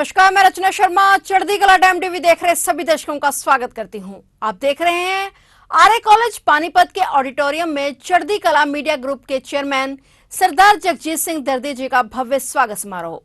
नमस्कार, मैं रचना शर्मा चढ़ती कला टाइम टीवी देख रहे सभी दर्शकों का स्वागत करती हूं। आप देख रहे हैं आर्य कॉलेज पानीपत के ऑडिटोरियम में चढ़ती कला मीडिया ग्रुप के चेयरमैन सरदार जगजीत सिंह दर्दी जी का भव्य स्वागत समारोह।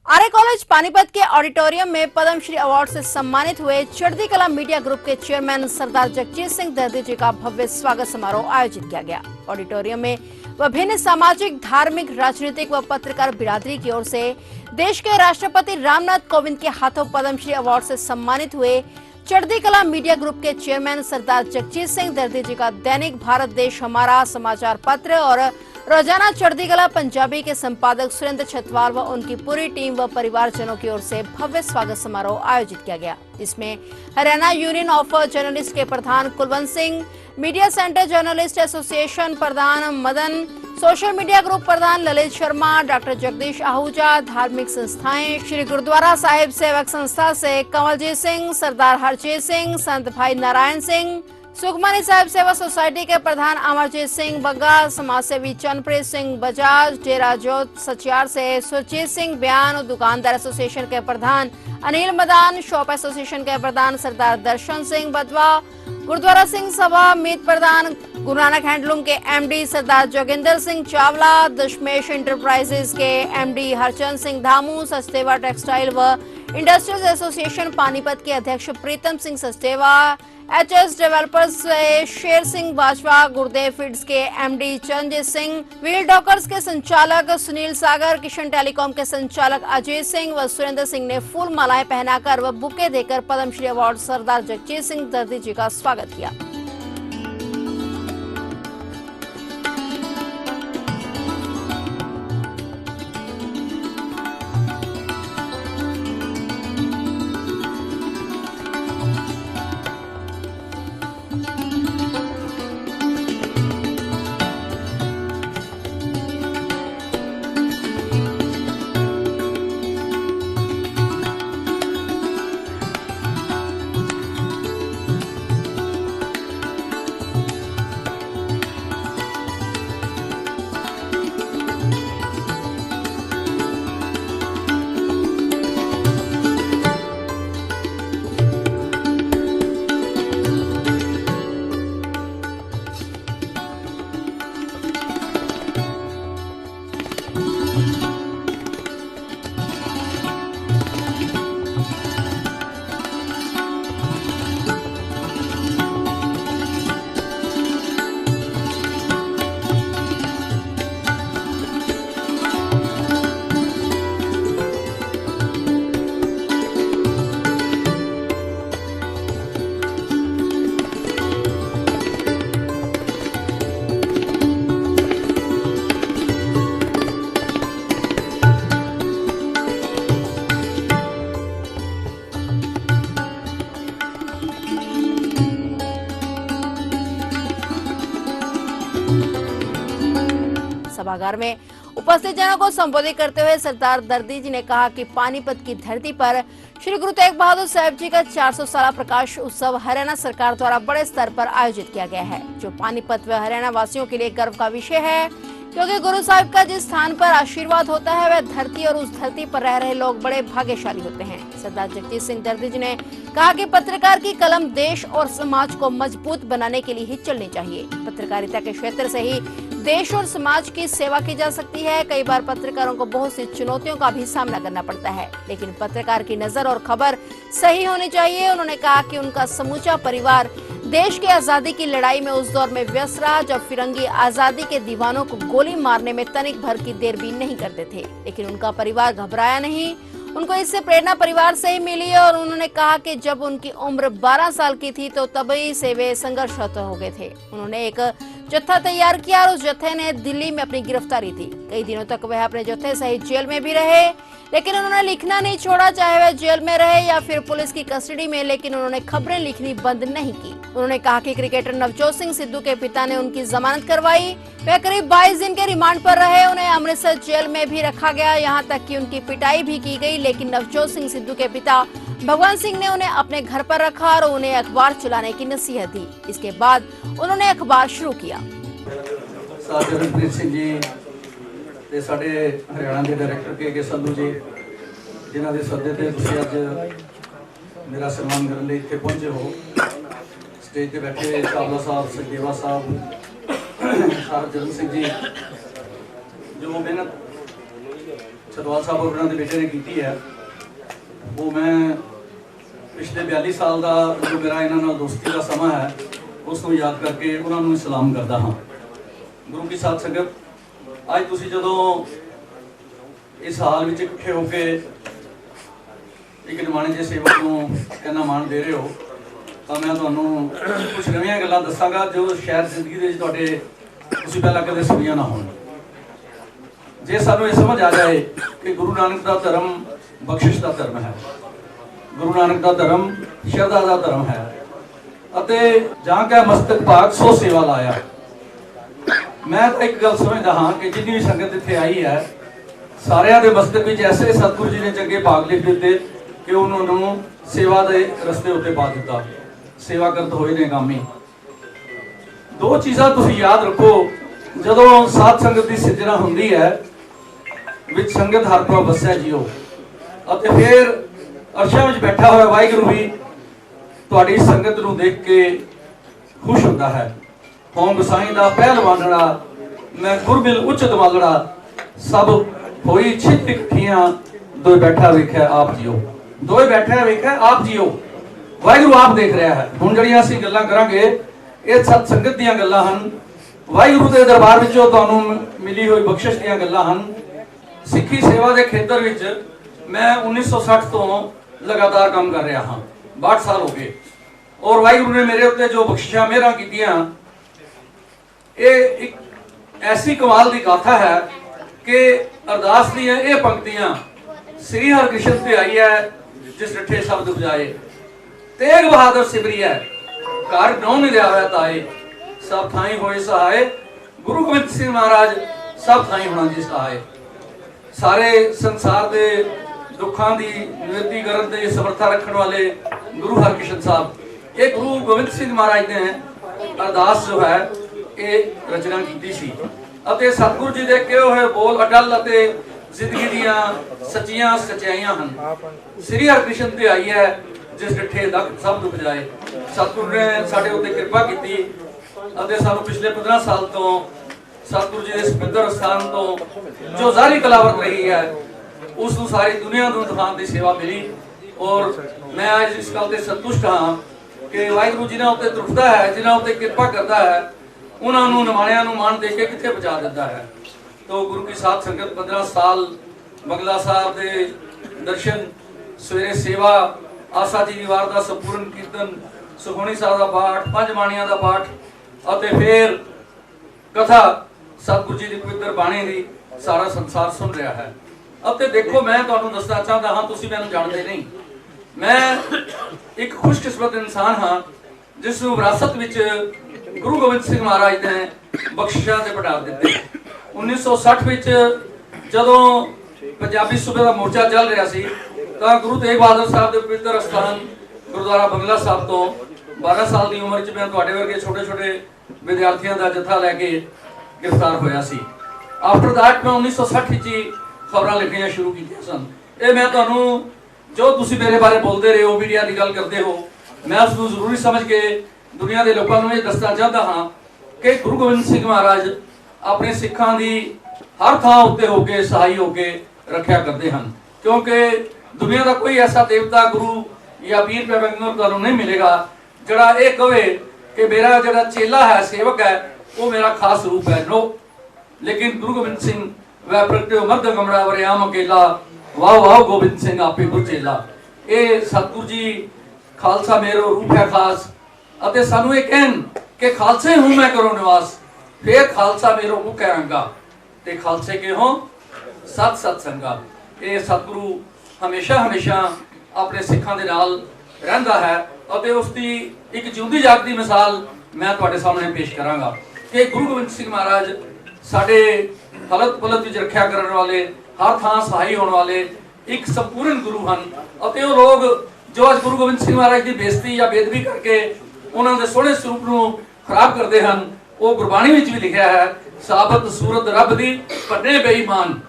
आर्य कॉलेज पानीपत के ऑडिटोरियम में पद्मश्री अवार्ड से सम्मानित हुए चढ़ती कला मीडिया ग्रुप के चेयरमैन सरदार जगजीत सिंह दर्दी जी का भव्य स्वागत समारोह आयोजित किया गया। ऑडिटोरियम में विभिन्न सामाजिक, धार्मिक, राजनीतिक व पत्रकार बिरादरी की ओर से देश के राष्ट्रपति रामनाथ कोविंद के हाथों पद्मश्री अवार्ड से सम्मानित हुए चढ़ती कला मीडिया ग्रुप के चेयरमैन सरदार जगजीत सिंह दर्दी जी का दैनिक भारत देश हमारा समाचार पत्र और रोजाना चढ़ती कला पंजाबी के संपादक सुरेंद्र छतवाल व उनकी पूरी टीम व परिवारजनों की ओर से भव्य स्वागत समारोह आयोजित किया गया। इसमें हरियाणा यूनियन ऑफ जर्नलिस्ट के प्रधान Kulwant Singh, media centre journalist association प्रधान मदन, सोशल मीडिया ग्रुप प्रधान ललित शर्मा, डॉक्टर जगदीश आहूजा, धार्मिक संस्थाएं श्री गुरुद्वारा साहिब सेवक संस्था से कंवलजीत सिंह, सरदार हरजीत सिंह, संत भाई नारायण सिंह, सुखमनी साहिब सेवा सोसाइटी के प्रधान अमरजीत सिंह बग्गा, समाजसेवी चंद्रप्रीत सिंह बजाज, डेरा जोत सचियार से सुरजीत सिंह बयान, दुकानदार एसोसिएशन के प्रधान अनिल मदान, शॉप एसोसिएशन के प्रधान सरदार दर्शन सिंह बदवा, गुरुद्वारा सिंह सभा मीत प्रधान, गुरु नानक हैंडलूम के एमडी सरदार जोगिंदर सिंह चावला, दशमेश इंटरप्राइजेज के एमडी हरचंद सिंह धामू, सचदेवा टेक्सटाइल व इंडस्ट्रीज एसोसिएशन पानीपत के अध्यक्ष प्रीतम सिंह सचदेवा, एचएस डेवलपर्स से शेर सिंह बाजवा, गुरुदेव फीड्स के MD Charanjit Singh, wheel dockers के संचालक सुनील सागर, किशन टेलीकॉम के संचालक अजय सिंह व सुरेंद्र सिंह ने फूल मालाएं पहनाकर व बुके देकर पद्मश्री अवार्ड सरदार जगजीत सिंह दर्दी जी का स्वागत किया। सभागार में उपस्थित जनों को संबोधित करते हुए सरदार दर्दी जी ने कहा कि पानीपत की धरती पर श्री गुरु तेग बहादुर साहिब जी का 400 साला प्रकाश उत्सव हरियाणा सरकार द्वारा बड़े स्तर पर आयोजित किया गया है, जो पानीपत व हरियाणा वासियों के लिए गर्व का विषय है, क्योंकि गुरु साहिब का जिस स्थान पर आशीर्वाद होता है वह धरती और उस धरती पर रह रहे लोग बड़े भाग्यशाली होते हैं। सरदार जगजीत सिंह दर्दी जी ने कहा कि पत्रकार की कलम देश और समाज को मजबूत बनाने के लिए ही चलनी चाहिए। पत्रकारिता के क्षेत्र से ही देश और समाज की सेवा की जा सकती है। कई बार पत्रकारों को बहुत सी चुनौतियों का भी सामना करना पड़ता है, लेकिन पत्रकार की नजर और खबर सही होनी चाहिए। उन्होंने कहा कि उनका समूचा परिवार देश की आजादी की लड़ाई में उस दौर में व्यस्त रहा जब फिरंगी आजादी के दीवानों को गोली मारने में तनिक भर की देर भी नहीं करते थे, लेकिन उनका परिवार घबराया नहीं। उनको इससे प्रेरणा परिवार से ही मिली और उन्होंने कहा कि जब उनकी उम्र 12 साल की थी तो तभी से वे संघर्षरत हो गए थे। उन्होंने एक जत्था तैयार किया और उस जत्थे ने दिल्ली में अपनी गिरफ्तारी थी। कई दिनों तक वह अपने जत्थे सहित जेल में भी रहे, लेकिन उन्होंने लिखना नहीं छोड़ा, चाहे वह जेल में रहे या फिर पुलिस की कस्टडी में, लेकिन उन्होंने खबरें लिखनी बंद नहीं की। उन्होंने कहा कि क्रिकेटर नवजोत सिंह सिद्धू के पिता ने उनकी जमानत करवाई। वे करीब 22 दिन के रिमांड पर रहे। उन्हें अमृतसर जेल में भी रखा गया, यहाँ तक कि उनकी पिटाई भी की गई, लेकिन नवजोत सिंह सिद्धू के पिता भगवान सिंह ने उन्हें अपने घर पर रखा और उन्हें अखबार चलाने की नसीहत दी। इसके बाद उन्होंने अखबार शुरू किया। सरदार सिंह जी ते साडे हरियाणा के डायरेक्टर के संधू जी जिन्हां दे सद्दे ते तुसीं अज मेरा सन्मान करने लिए इत्थे पहुंचे हो। स्टेज पे बैठे चावला साहब, सचदेवा साहब, सरजन सिंह जी, जो मेहनत छतवाल साहब और उन्होंने बेटे ने की है, वो मैं पिछले 42 साल का जो मेरा इन्होंने दोस्ती का समा है उसको याद करके उन्होंने सलाम करता हाँ। गुरु की साथ संगत, अज तुसीं जदों इस हाल में इकट्ठे होकर एक निमाणे जे सेवक को इन्ना मान दे रहे हो, तो मैं तुहानूं कुछ नवीं गल्लां दस्सांगा जो शायद जिंदगी दे तुहाडे तुसीं पहलां कदे सुणीआं ना होण। जे सानूं ये समझ आ जाए कि गुरु नानक दा धर्म बख्शिश दा धर्म है, गुरु नानक दा धर्म शरधा दा धर्म है, अते जां कै मस्तक भाग सो सेवा लाया। मैं तो एक गल समझदा हाँ कि जिन्नी भी संगत इत्थे आई है, सारिਆਂ ਦੇ मस्तक विच ऐसे सतगुरु जी ने चंगे भाग लिख दिते कि उन्होंने सेवा के रस्ते उत्ते पा दिता, सेवा करते हुए ने कामी। दो चीज़ां तुसीं याद रखो, जदों साध संगत की सिरजना हुंदी है, विच संगत हर को बसया जियो, अते फिर अरशां विच बैठा हुआ वाहिगुरू भी तुहाडी संगत नूं देख के खुश होता है। कौम गोसाई दा पहलवानड़ा, मैं गुरबिल उच्च दवालड़ा, सब होई छित इकट्ठियां, दो बैठा वेख्या आप जियो, दो बैठा वेख्या आप जियो। वाहिगुरू आप देख रहा है। हुण जड़ियां असीं गल्लां करांगे ये सत संगत दीयां गल्लां हन, वाहिगुरू दे दरबार विचों तुहानूं मिली हुई बख्शिश दीयां गल्लां हन। सिੱਖੀ सेवा के खेतर विच मैं 1960 तो लगातार काम कर रहा हाँ, 62 साल हो गए, और वाहिगुरू ने मेरे उत्ते जो बख्शिशां मेहरां कीतियां, ये एक ऐसी कमाल की गाथा है कि अरदास दियां ये पंक्तियां श्री हरकृष्ण ते आई है, जिस डठे शब्द बुझाए, तेग बहादुर सिबरी है, घर नौ में लिया ताए, सब थाई होए सहाय, गुरु गोबिंद सिंह महाराज सब थाई होना जी सहाय। सारे संसार के दुखों की निवृत्ति करने की समर्था रखने वाले गुरु हरकृष्ण साहब, ये गुरु गोबिंद सिंह महाराज ने अरदास जो है ये रचना की सी, अते सतगुरु जी दे कहे हुए बोल अटल अते जिंदगी दियां सच्चियां सच्चाइयां हन। श्री हरकृष्ण ते आई है, जिस डठे दख सब दुख जाए। सतगुरु ने साडे उत्ते कृपा कीती, अते सानूं पिछले 15 साल तो सतगुरु जी इस पवित्र स्थान तो जो जारी कलावत रही है उसनूं सारी दुनिया नूं दिखाउण दी सेवा मिली, और मैं आज इस गल ते संतुष्ट हाँ कि वाहिगुरू जिन्हां उत्ते तुरफदा है, जिन्हां उत्ते कृपा करता है, उन्हां नूं निमाणियां नूं मान दे के कित्थे पहुंचा दिंदा है। तो गुरु की साथ संगत 15 साल बंगला साहब दे दर्शन, सवेरे सेवा, आसा जी दी वार दा संपूर्ण कीर्तन, सुखमनी साहब दा पाठ, पंज बाणियां दा पाठ, अते फिर कथा सतगुरु जी की पवित्र बाणी की सारा संसार सुन रहा है। अब तो देखो मैं तुहानूं दसना चाहता हाँ, तुसीं मैनूं जानदे नहीं, मैं एक खुशकिस्मत इंसान हाँ जिस विरासत विच गुरु गोबिंद सिंह महाराज ने बख्शिशां ते भंडार दिते। 1960 विच जदों पंजाबी सूबे का मोर्चा चल रहा सी, तां गुरु तेग बहादुर साहब के पवित्र स्थान गुरुद्वारा बंगला साहब तो 12 साल की उम्र च मैं तुहाडे वर्गे छोटे छोटे विद्यार्थियों का जत्था लैके गिरफ्तार होया सी। आफ्टर दैट मैं 1960 ही खबरां लिखनियां शुरू कीतियां सन। ये मैं तुहानूं जो तुसीं मेरे बारे बोलते रहे हो, मीडिया की गल करते हो, मैं उसनूं जरूरी समझ के दुनिया के लोगों को ये दसना चाहता हाँ कि गुरु गोबिंद सिंह महाराज अपने सिखां की हर थां उत्ते होके सहाई होके रखिया करते हैं, क्योंकि दुनिया का कोई ऐसा देवता गुरु या पीर पैगंबर तुहानूं नहीं मिलेगा जड़ा ये कहे कि मेरा जड़ा चेला है, सेवक है, वो मेरा खास रूप है। नो, लेकिन गुरु गोबिंद सिंह वह प्रगटे मर्द गमड़ा वरियाम अकेला, वाह वाह गोबिंद सिंह आपे गुर चेला। ये सतगुरु जी खालसा मेरो रूप है खास, अते सानू ये कहन कि खालसे हूं मैं करो निवास, फिर खालसा मेरो मुख है रंगा, ते खालसे के हो सत सत संगा। ये सतगुरु हमेशा हमेशा अपने सिखां दे नाल रहिंदा है, अते उसकी एक जिउंदी जागदी मिसाल मैं तुहाडे सामने पेश करांगा कि गुरु गोबिंद सिंह महाराज साडे हलत पलत विच रखिया करने वाले, हर थां सहाई होने वाले एक संपूर्ण गुरु हैं। अते वो लोग जो अज गुरु गोबिंद सिंह महाराज की बेइज्जती या बेदबी करके उन्होंने दे सोहणे स्वरूप नूं खराब करते हैं, वो गुरबाणी विच भी लिखा है, साबत सूरत रब दी भन्ने बेईमान।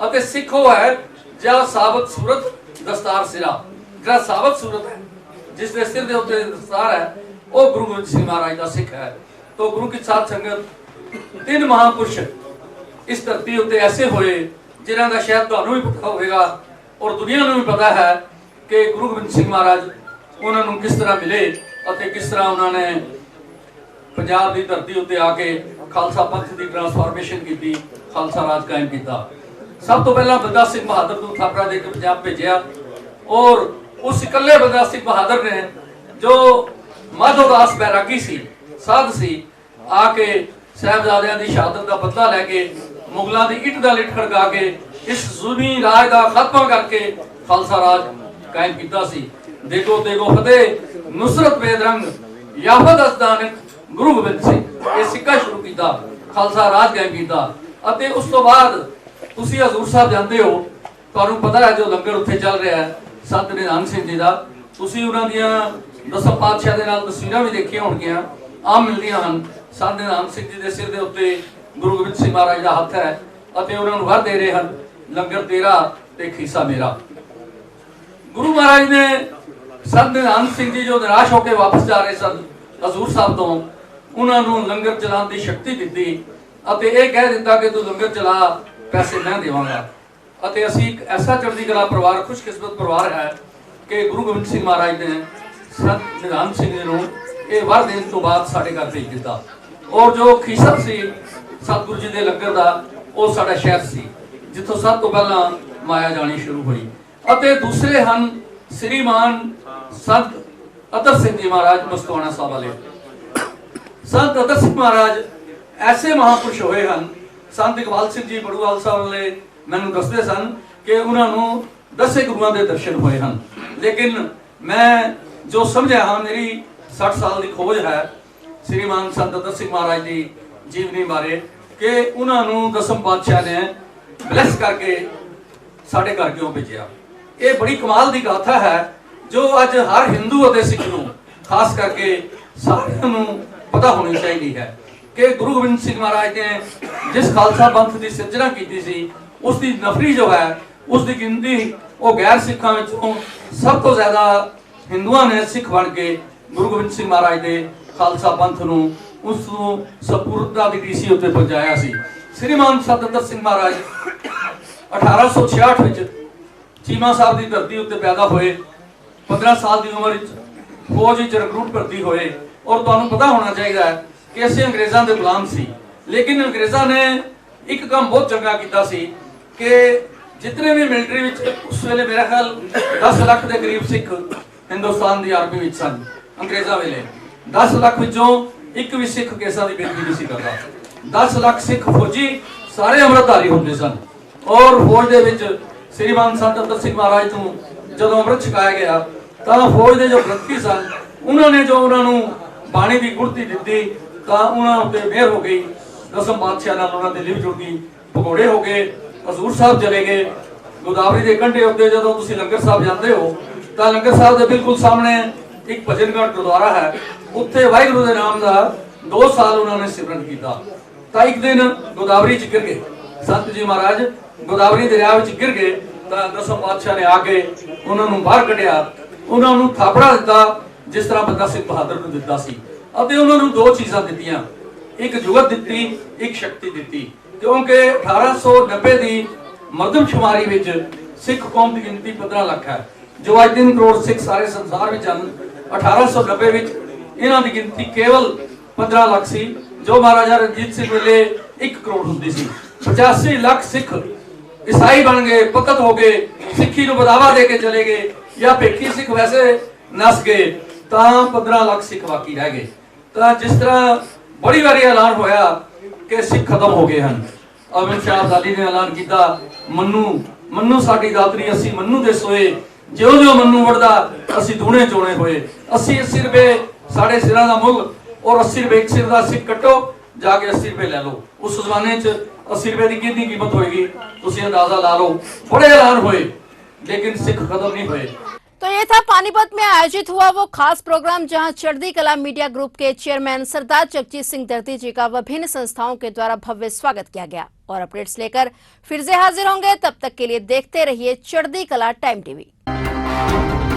अते सिख वो है जो साबत सूरत दस्तार सिरा जिहड़ा साबित सूरत है जिस दे सिर दे उत्ते दस्तार है वो गुरु गोबिंद सिंह महाराज का सिख है। तो गुरु की साध संगत 3 महापुरुष इस धरती उत्ते ऐसे होए जिन्हां दा शायद तुहानूं भी पता होगा और दुनिया नूं भी पता है कि गुरु गोबिंद सिंह महाराज उन्हां नूं किस तरह मिले और किस तरह उन्होंने पंजाब की धरती उत्ते आके खालसा पंथ की ट्रांसफॉर्मेशन की, खालसा राज कायम किया। सब तो पहला बंदा सिंह बहादुर को थापड़ा देकर पंजाब भेजा और उस इकल्ले बंदा सिंह बहादुर ने जो माधोदास बैरागी सी साध सी आके साहबजादियां की शहादत का बदला लैके मुगलों की इट का लिट खड़का के इस जुल्मी राज का खात्मा करके खालसा राज कायम किया सी। देखो देखो फतेह नुसरत बेदरंग याफत असदान गुरु गोबिंद सिंह ये सिक्का शुरू किया, खालसा राज कायम किया। ਅਤੇ ਉਸ ਤੋਂ ਬਾਅਦ ਤੁਸੀਂ ਹਜ਼ੂਰ ਸਾਹਿਬ ਜਾਂਦੇ ਹੋ, ਤੁਹਾਨੂੰ ਪਤਾ ਹੈ ਜੋ ਲੰਗਰ ਉੱਥੇ ਚੱਲ ਰਿਹਾ ਹੈ ਸੰਤ ਨਿਧਾਨ ਸਿੰਘ ਜੀ ਦਾ, ਤੁਸੀਂ ਉਹਨਾਂ ਦੀਆਂ ਦਸਮ ਪਾਤਸ਼ਾਹ ਦੇ ਨਾਲ ਤਸਵੀਰਾਂ ਵੀ ਦੇਖੀਆਂ ਹੋਣਗੀਆਂ, ਆਮ ਮਿਲਦੀਆਂ ਹਨ। ਸੰਤ ਨਿਧਾਨ ਸਿੰਘ ਜੀ ਦੇ ਸਿਰ ਦੇ ਉੱਤੇ ਗੁਰੂ ਗੋਬਿੰਦ ਸਿੰਘ ਮਹਾਰਾਜ ਦਾ ਹੱਥ ਹੈ ਅਤੇ ਉਹਨਾਂ ਨੂੰ ਵਰ ਦੇ ਰਹੇ ਹਨ, ਲੰਗਰ ਤੇਰਾ ਤੇ ਖੀਸਾ ਮੇਰਾ। ਗੁਰੂ ਮਹਾਰਾਜ ਨੇ ਸੰਤ ਨਿਧਾਨ ਸਿੰਘ ਜੀ ਜੋ ਨਿਰਾਸ਼ ਹੋ ਕੇ ਵਾਪਸ ਜਾ ਰਹੇ ਸਨ ਹਜ਼ੂਰ ਸਾਹਿਬ ਤੋਂ, ਉਹਨਾਂ ਨੂੰ ਲੰਗਰ ਚਲਾਉਣ ਦੀ ਸ਼ਕਤੀ ਦਿੱਤੀ ਅਤੇ ਇਹ ਕਹਿ ਦਿੱਤਾ ਕਿ ਤੂੰ ਲੰਗਰ ਚਲਾ, ਪੈਸੇ ਮੈਂ ਦੇਵਾਂਗਾ। ਅਤੇ ਅਸੀਂ ਇੱਕ ਐਸਾ ਚੜ੍ਹਦੀ ਕਲਾ ਪਰਿਵਾਰ, ਖੁਸ਼ਕਿਸਮਤ ਪਰਿਵਾਰ ਹੈ ਕਿ ਗੁਰੂ ਗੋਬਿੰਦ ਸਿੰਘ ਮਹਾਰਾਜ ਨੇ ਸੰਤ ਨਿਧਾਨ ਸਿੰਘ ਜੀ ਨੂੰ ਇਹ ਵਰ ਦੇਣ ਤੋਂ ਬਾਅਦ ਸਾਡੇ ਘਰ ਭੇਜ ਦਿੱਤਾ। ਔਰ ਜੋ ਖੀਸਾ ਸੀ ਸਤਿਗੁਰੂ ਜੀ ਦੇ ਲੰਗਰ ਦਾ, ਉਹ ਸਾਡਾ ਸ਼ਹਿਰ ਸੀ ਜਿੱਥੋਂ ਸਭ ਤੋਂ ਪਹਿਲਾਂ ਮਾਇਆ ਜਾਣੀ ਸ਼ੁਰੂ ਹੋਈ। ਅਤੇ ਦੂਸਰੇ ਹਨ ਸ੍ਰੀਮਾਨ ਸੰਤ ਅਤਰ ਸਿੰਘ ਜੀ ਮਹਾਰਾਜ ਮਸਤਵਾਣਾ ਸਾਹਿਬ ਵਾਲੇ। ਸੰਤ ਅਤਰ ਸਿੰਘ ਮਹਾਰਾਜ ऐसे महापुरुष होए हैं। संत इकबाल सिंह जी बड़ूवाल साहब वाले मैनू दसते सन कि उन्होंने 10 गुरुओं के दर्शन हुए हैं, लेकिन मैं जो समझा हाँ मेरी 60 साल की खोज है श्रीमान संत अतर सिंह महाराज की जीवनी बारे कि उन्होंने दसम पातशाह ने ब्लैस करके साढ़े घर क्यों भेजा। ये बड़ी कमाल की गाथा है जो अज हर हिंदू और सिख नूं खास करके सारिਆਂ ਨੂੰ पता होनी चाहिए है कि गुरु गोबिंद सिंह महाराज ने जिस खालसा पंथ की सिरजना की सी उसकी नफरी जो है उसकी गिनती वो गैर सिखों में सब तो ज्यादा हिंदुओं ने सिख बन के गुरु गोबिंद सिंह महाराज के खालसा पंथ नूं उस सपूर्णता की टीसी उत्ते पहुंचाया सी। श्रीमान संत अतर सिंह महाराज 1866 विच चीमा साहब की धरती उत्ते पैदा होए। 15 साल की उम्र फौज विच रिक्रूट भर्ती होए और तुहानूं पता होना चाहिए है कि असीं अंग्रेज़ां दे गुलाम सी, लेकिन अंग्रेज़ां ने एक काम बहुत चंगा कीता सी कि जितने भी मिलिटरी विच उस वेले मेरा ख्याल 10 लाख के करीब सिख हिंदुस्तान की आर्मी विच सन। अंग्रेज़ां वेले 10 लाख विचों एक भी सिख केसां दी बेनती नहीं सी करदा। 10 लाख सिख फौजी सारे अमृतधारी होंदे सन और फौज दे विच श्रीमान संत अतर सिंह महाराज नूं जदों अमृत छकाया गया तां फौज दे जो ग्रंथी सन उन्होंने जो उन्होंने बाणी की गुरती दी ਤਾਂ ਉਹਨਾਂ ਉੱਤੇ ਮਿਹਰ ਹੋ ਗਈ। ਦਸਮ ਪਾਤਸ਼ਾਹ ਨਾਲ ਉਹਨਾਂ ਦੀ ਲਿਵ ਜੁੜ ਗਈ, ਪਕੌੜੇ ਹੋ ਗਏ, ਹਜ਼ੂਰ ਸਾਹਿਬ ਚਲੇ ਗਏ। ਗੋਦਾਵਰੀ ਦੇ ਕੰਢੇ ਉੱਤੇ ਜਦੋਂ ਤੁਸੀਂ ਲੰਗਰ ਸਾਹਿਬ ਜਾਂਦੇ ਹੋ ਤਾਂ ਲੰਗਰ ਸਾਹਿਬ ਦੇ ਬਿਲਕੁਲ ਸਾਹਮਣੇ ਇੱਕ ਭਜਨਗੜ੍ਹ ਗੁਰਦੁਆਰਾ ਹੈ, ਉੱਥੇ ਵਾਹਿਗੁਰੂ ਦੇ ਨਾਮ ਦਾ 2 ਸਾਲ ਉਹਨਾਂ ਨੇ ਸਿਮਰਨ ਕੀਤਾ। ਤਾਂ ਇੱਕ ਦਿਨ ਗੋਦਾਵਰੀ 'ਚ ਗਿਰ ਗਏ ਸੰਤ ਜੀ ਮਹਾਰਾਜ, ਗੋਦਾਵਰੀ ਦਰਿਆ ਵਿੱਚ ਗਿਰ ਗਏ ਤਾਂ ਦਸਮ ਪਾਤਸ਼ਾਹ ਨੇ ਆ ਕੇ ਉਹਨਾਂ ਨੂੰ ਬਾਹਰ ਕੱਢਿਆ, ਉਹਨਾਂ ਨੂੰ ਥਾਪੜਾ ਦਿੱਤਾ ਜਿਸ ਤਰ੍ਹਾਂ ਬੰਦਾ ਸਿੰਘ ਬਹਾਦਰ ਨੂੰ ਦਿੱਤਾ ਸੀ। ਅਤੇ ਉਹਨਾਂ ਨੂੰ 2 ਚੀਜ਼ਾਂ ਦਿੱਤੀਆਂ, ਇੱਕ ਜੁਗਤ ਦਿੱਤੀ, ਇੱਕ ਸ਼ਕਤੀ ਦਿੱਤੀ, ਕਿਉਂਕਿ 1890 ਦੀ ਮਰਦਮਸ਼ੁਮਾਰੀ ਵਿੱਚ ਸਿੱਖ ਕੌਮ ਦੀ ਗਿਣਤੀ 15 ਲੱਖ ਹੈ, ਜੋ ਅੱਜ 3 ਕਰੋੜ ਸਿੱਖ ਸਾਰੇ ਸੰਸਾਰ ਵਿੱਚ ਹਨ। 1890 ਵਿੱਚ ਇਹਨਾਂ ਦੀ ਗਿਣਤੀ ਕੇਵਲ 15 ਲੱਖ ਸੀ, ਜੋ ਮਹਾਰਾਜਾ ਰਣਜੀਤ ਸਿੰਘ ਵੇਲੇ 1 ਕਰੋੜ ਹੁੰਦੀ ਸੀ। 85 ਲੱਖ ਸਿੱਖ ईसाई बन गए, पकत हो गए, सिक्खी ਨੂੰ ਵਧਾਵਾ ਦੇ ਕੇ ਚਲੇ ਗਏ ਜਾਂ ਭੇਖੀ ਸਿੱਖ ਵੈਸੇ ਨਸ ਗਏ ਤਾਂ 15 ਲੱਖ ਸਿੱਖ ਬਾਕੀ ਰਹਿ ਗਏ। ਤਾਂ ਜਿਸ ਤਰ੍ਹਾਂ ਬੜੀ ਵਾਰੀ ਐਲਾਨ ਹੋਇਆ ਕਿ ਸਿੱਖ ਖਤਮ ਹੋ ਗਏ ਹਨ, ਅਮਿਤ ਸ਼ਾਹ ਅਬਦਾਲੀ ਨੇ ਐਲਾਨ ਕੀਤਾ ਮੰਨੂ ਮੰਨੂ ਸਾਡੀ ਦਾਤਰੀ ਅਸੀਂ ਮੰਨੂ ਦੇ ਸੋਏ, ਜਿਉਂ ਜਿਉਂ ਮੰਨੂ ਵੜਦਾ ਅਸੀਂ ਦੂਣੇ ਚੋਣੇ ਹੋਏ। 80 ਰੁਪਏ ਸਾਡੇ ਸਿਰਾਂ ਦਾ ਮੁੱਲ ਔਰ 80 ਰੁਪਏ ਇੱਕ ਸਿਰ ਦਾ ਸਿੱਖ ਕੱਟੋ ਜਾ ਕੇ 80 ਰੁਪਏ ਲੈ ਲਓ। ਉਸ ਜ਼ਮਾਨੇ 'ਚ 80 रुपए की कितनी कीमत होगी तुसी अंदाजा ला लो। बड़े ऐलान हुए लेकिन सिख खत्म नहीं हुए। तो ये था पानीपत में आयोजित हुआ वो खास प्रोग्राम जहां चढ़ती कला मीडिया ग्रुप के चेयरमैन सरदार जगजीत सिंह दर्दी जी का विभिन्न संस्थाओं के द्वारा भव्य स्वागत किया गया। और अपडेट्स लेकर फिर से हाजिर होंगे, तब तक के लिए देखते रहिए चढ़ती कला टाइम टीवी। हैं।